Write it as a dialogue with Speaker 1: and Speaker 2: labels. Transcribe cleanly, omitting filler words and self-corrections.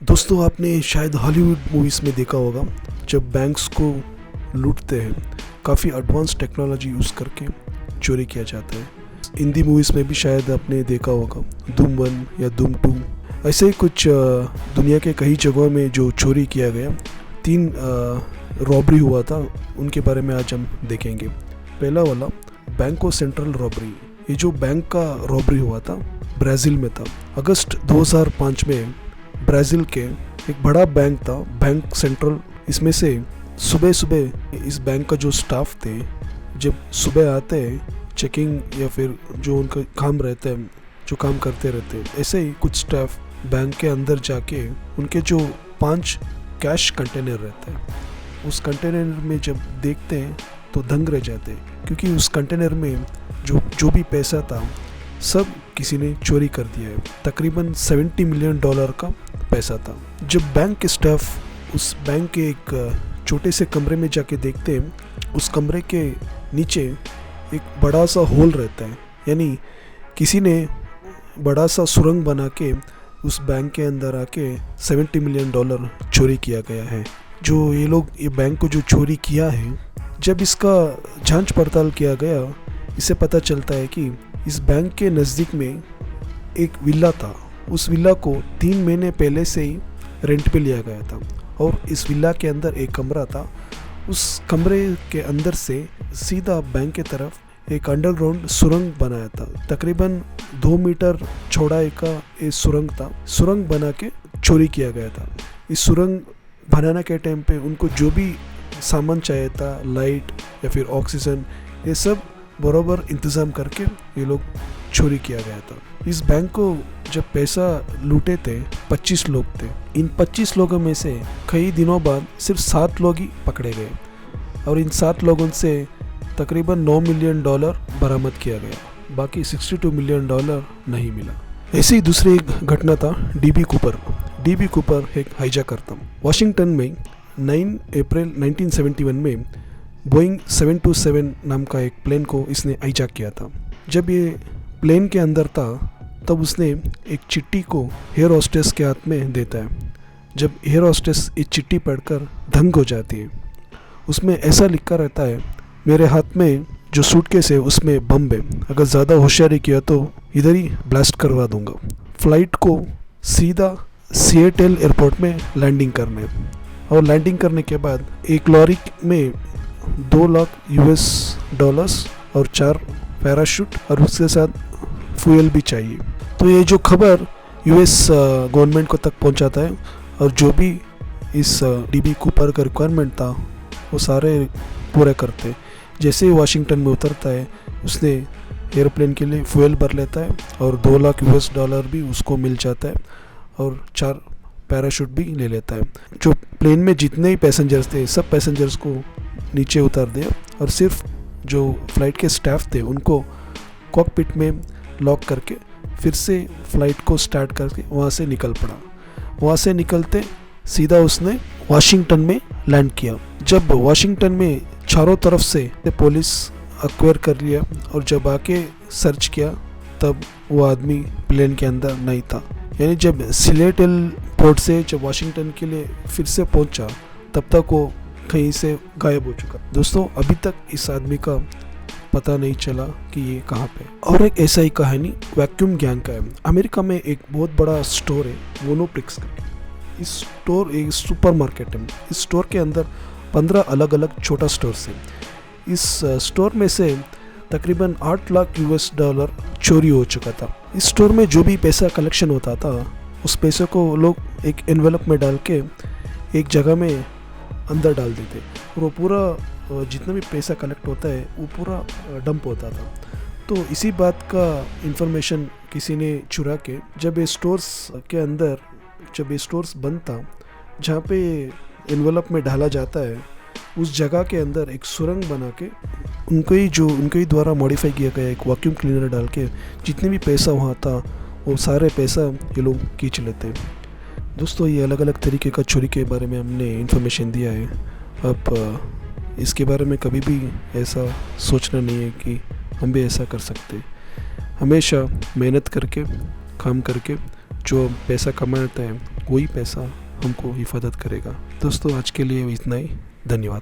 Speaker 1: दोस्तों, आपने शायद हॉलीवुड मूवीज़ में देखा होगा जब बैंक्स को लूटते हैं काफ़ी एडवांस टेक्नोलॉजी यूज़ करके चोरी किया जाता है। हिंदी मूवीज़ में भी शायद आपने देखा होगा धूम 1 या धूम 2। ऐसे ही कुछ दुनिया के कई जगहों में जो चोरी किया गया, 3 रॉबरी हुआ था, उनके बारे में आज हम देखेंगे। पहला वाला बैंको सेंट्रल रॉबरी। ये जो बैंक का रॉबरी हुआ था ब्राज़ील में था। अगस्त 2005 में ब्राज़ील के एक बड़ा बैंक था, बैंक सेंट्रल। इसमें से सुबह सुबह इस बैंक का जो स्टाफ थे, जब सुबह आते हैं चेकिंग या फिर जो उनका काम रहता है, जो काम करते रहते हैं, ऐसे ही कुछ स्टाफ बैंक के अंदर जाके उनके जो 5 कैश कंटेनर रहते हैं, उस कंटेनर में जब देखते हैं तो दंग रह जाते हैं, क्योंकि उस कंटेनर में जो भी पैसा था सब किसी ने चोरी कर दिया है। तकरीबन $70 मिलियन का पैसा था। जब बैंक के स्टाफ उस बैंक के एक छोटे से कमरे में जाके देखते हैं, उस कमरे के नीचे एक बड़ा सा होल रहता है, यानी किसी ने बड़ा सा सुरंग बना के उस बैंक के अंदर आके $70 मिलियन चोरी किया गया है। जो ये बैंक को जो चोरी किया है, जब इसका जांच पड़ताल किया गया, इससे पता चलता है कि इस बैंक के नज़दीक में एक विला था। उस विला को 3 महीने पहले से ही रेंट पे लिया गया था और इस विला के अंदर एक कमरा था। उस कमरे के अंदर से सीधा बैंक की तरफ एक अंडरग्राउंड सुरंग बनाया था। तकरीबन 2 मीटर चौड़ाई का ये सुरंग था। सुरंग बना के चोरी किया गया था। इस सुरंग बनाने के टाइम पे उनको जो भी सामान चाहिए था, लाइट या फिर ऑक्सीजन, ये सब बराबर इंतज़ाम करके ये लोग चोरी किया गया था। इस बैंक को जब पैसा लूटे थे 25 लोग थे। इन 25 लोगों में से कई दिनों बाद सिर्फ 7 लोग ही पकड़े गए और इन 7 लोगों से तकरीबन $9 मिलियन बरामद किया गया। बाकी $62 मिलियन नहीं मिला। ऐसी दूसरी एक घटना था डीबी कूपर एक हाईजैकर था। वाशिंगटन में 9 अप्रैल 1971 में बोइंग 727 नाम का एक प्लेन को इसने हाईजैक किया था। जब ये प्लेन के अंदर था तब उसने एक चिट्ठी को एयर होस्टेस के हाथ में देता है। जब एयर होस्टेस ये चिट्ठी पढ़कर दंग हो जाती है। उसमें ऐसा लिखा रहता है, मेरे हाथ में जो सूटकेस है उसमें बम है, अगर ज़्यादा होशियारी किया तो इधर ही ब्लास्ट करवा दूंगा। फ्लाइट को सीधा सिएटल एयरपोर्ट में लैंडिंग करना है और लैंडिंग करने के बाद एक लॉरी में $2 लाख और 4 पैराशूट और उसके साथ फ्यूल भी चाहिए। तो ये जो खबर यूएस गवर्नमेंट को तक पहुंचाता है और जो भी इस डीबी कूपर का रिक्वायरमेंट था वो सारे पूरे करते हैं। जैसे ही वाशिंगटन में उतरता है, उसने एयरप्लेन के लिए फ्यूल भर लेता है और $2 लाख भी उसको मिल जाता है और 4 पैराशूट भी ले लेता है। जो प्लेन में जितने ही पैसेंजर्स थे, सब पैसेंजर्स को नीचे उतार दिया और सिर्फ जो फ्लाइट के स्टाफ थे उनको कॉकपिट में लॉक करके फिर से फ्लाइट को स्टार्ट करके वहाँ से निकल पड़ा। वहाँ से निकलते सीधा उसने वाशिंगटन में लैंड किया। जब वाशिंगटन में चारों तरफ से पुलिस अक्वायर कर लिया और जब आके सर्च किया तब वो आदमी प्लेन के अंदर नहीं था। यानी जब सिएटल पोर्ट से जब वाशिंगटन के लिए फिर से पहुंचा तब तक वो कहीं से गायब हो चुका। दोस्तों, अभी तक इस आदमी का पता नहीं चला कि ये कहाँ पे। और एक ऐसा ही कहानी वैक्यूम गैंग का है। अमेरिका में एक बहुत बड़ा स्टोर है मोनोप्लेक्स का। इस स्टोर एक सुपरमार्केट है। इस स्टोर के अंदर 15 अलग अलग छोटा स्टोर्स हैं। इस स्टोर में से तकरीबन $8 लाख चोरी हो चुका था। इस स्टोर में जो भी पैसा कलेक्शन होता था, उस पैसे को लोग एक एनवेलप में डाल के एक जगह में अंदर डाल देते और वो पूरा जितना भी पैसा कलेक्ट होता है वो पूरा डंप होता था। तो इसी बात का इंफॉर्मेशन किसी ने चुरा के जब ये स्टोर्स के अंदर, जब ये स्टोर्स बंद था जहाँ पे एनवेलप में डाला जाता है, उस जगह के अंदर एक सुरंग बना के उनके ही द्वारा मॉडिफाई किया गया एक वैक्यूम क्लीनर डाल के जितने भी पैसा वहाँ था वो सारे पैसा ये लोग खींच लेते हैं। दोस्तों, ये अलग अलग तरीके का चोरी के बारे में हमने इन्फॉर्मेशन दिया है। अब इसके बारे में कभी भी ऐसा सोचना नहीं है कि हम भी ऐसा कर सकते। हमेशा मेहनत करके, काम करके जो पैसा कमाता है वही पैसा हमको हिफाजत करेगा। दोस्तों आज के लिए इतना ही, धन्यवाद।